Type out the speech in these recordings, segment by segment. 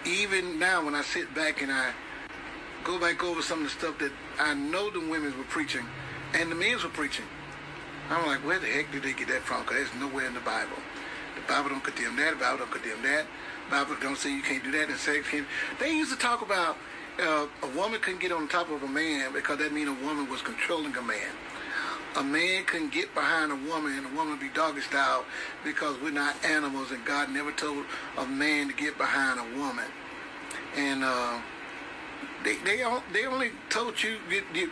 even now when I sit back and I go back over some of the stuff that I know the women were preaching and the men were preaching, I'm like, where the heck did they get that from? Because there's nowhere in the Bible. The Bible don't condemn that. The Bible don't condemn that. The Bible don't say you can't do that. And sex can't. They used to talk about a woman couldn't get on top of a man because that means a woman was controlling a man. A man couldn't get behind a woman and a woman would be doggy style because we're not animals, and God never told a man to get behind a woman. And they only told you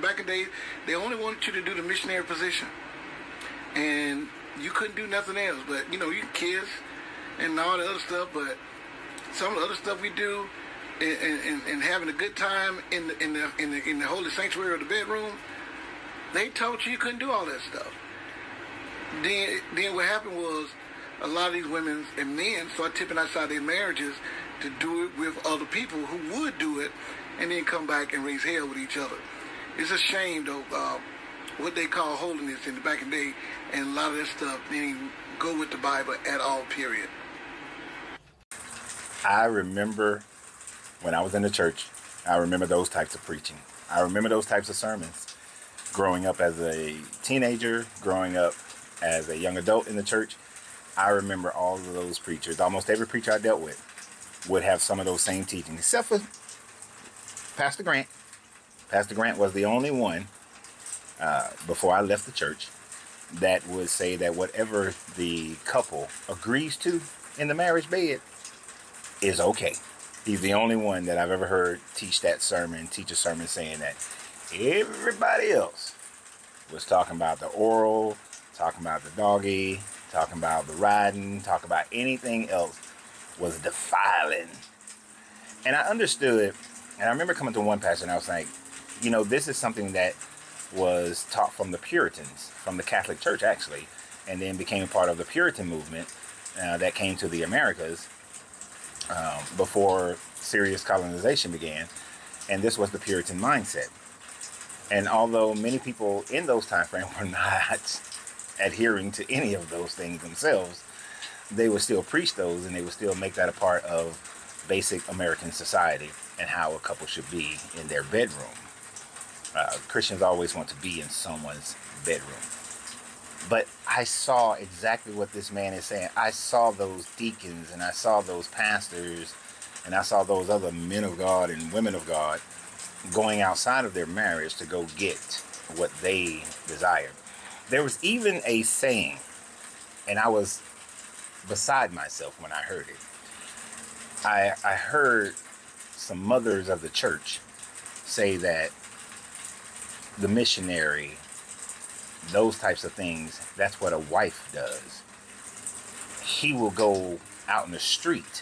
back in the day, they only wanted you to do the missionary position, and you couldn't do nothing else. But you know, you can kiss and all the other stuff, but some of the other stuff we do and having a good time in the holy sanctuary of the bedroom, they told you couldn't do all that stuff. Then what happened was a lot of these women and men started tipping outside their marriages to do it with other people who would do it and then come back and raise hell with each other. It's a shame, though, what they call holiness in the back in the day, and a lot of that stuff didn't go with the Bible at all, period. I remember when I was in the church, I remember those types of preaching. I remember those types of sermons. Growing up as a teenager, growing up as a young adult in the church, I remember all of those preachers. Almost every preacher I dealt with would have some of those same teachings, except for Pastor Grant. Pastor Grant was the only one before I left the church that would say that whatever the couple agrees to in the marriage bed is okay. He's the only one that I've ever heard teach a sermon saying that. Everybody else was talking about the oral, talking about the doggy, talking about the riding, talking about anything else was defiling. And I understood, and I remember coming to one pastor and I was like, you know, this is something that was taught from the Puritans, from the Catholic Church actually, and then became a part of the Puritan movement that came to the Americas before serious colonization began. And this was the Puritan mindset. And although many people in those time frames were not adhering to any of those things themselves, they would still preach those, and they would still make that a part of basic American society and how a couple should be in their bedroom. Christians always want to be in someone's bedroom. But I saw exactly what this man is saying. I saw those deacons, and I saw those pastors, and I saw those other men of God and women of God going outside of their marriage to go get what they desired. There was even a saying, and I was beside myself when I heard it. I heard some mothers of the church say that the missionary, those types of things, that's what a wife does. He will go out in the street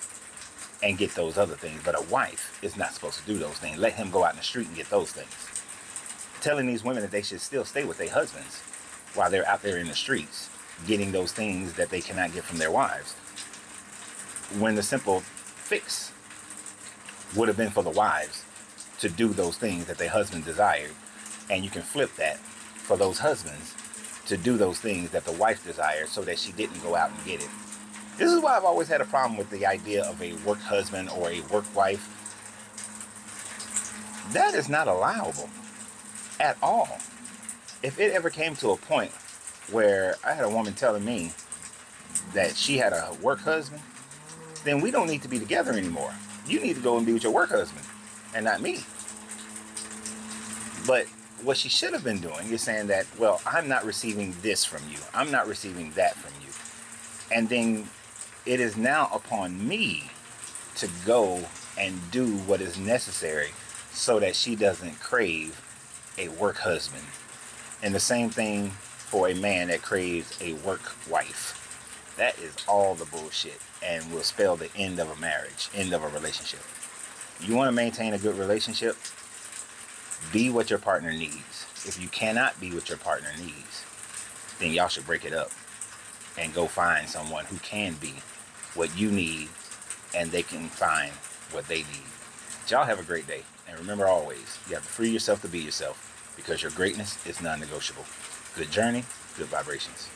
and get those other things, but a wife is not supposed to do those things. Let him go out in the street and get those things. Telling these women that they should still stay with their husbands while they're out there in the streets getting those things that they cannot get from their wives, when the simple fix would have been for the wives to do those things that their husband desired. And you can flip that for those husbands to do those things that the wife desired so that she didn't go out and get it. This is why I've always had a problem with the idea of a work husband or a work wife. That is not allowable at all. If it ever came to a point where I had a woman telling me that she had a work husband, then we don't need to be together anymore. You need to go and be with your work husband and not me. But what she should have been doing is saying that, well, I'm not receiving this from you. I'm not receiving that from you. And then it is now upon me to go and do what is necessary so that she doesn't crave a work husband. And the same thing for a man that craves a work wife. That is all the bullshit and will spell the end of a marriage, end of a relationship. You want to maintain a good relationship? Be what your partner needs. If you cannot be what your partner needs, then y'all should break it up and go find someone who can be what you need, and they can find what they need. Y'all have a great day. And remember always, you have to free yourself to be yourself, because your greatness is non-negotiable. Good journey, good vibrations.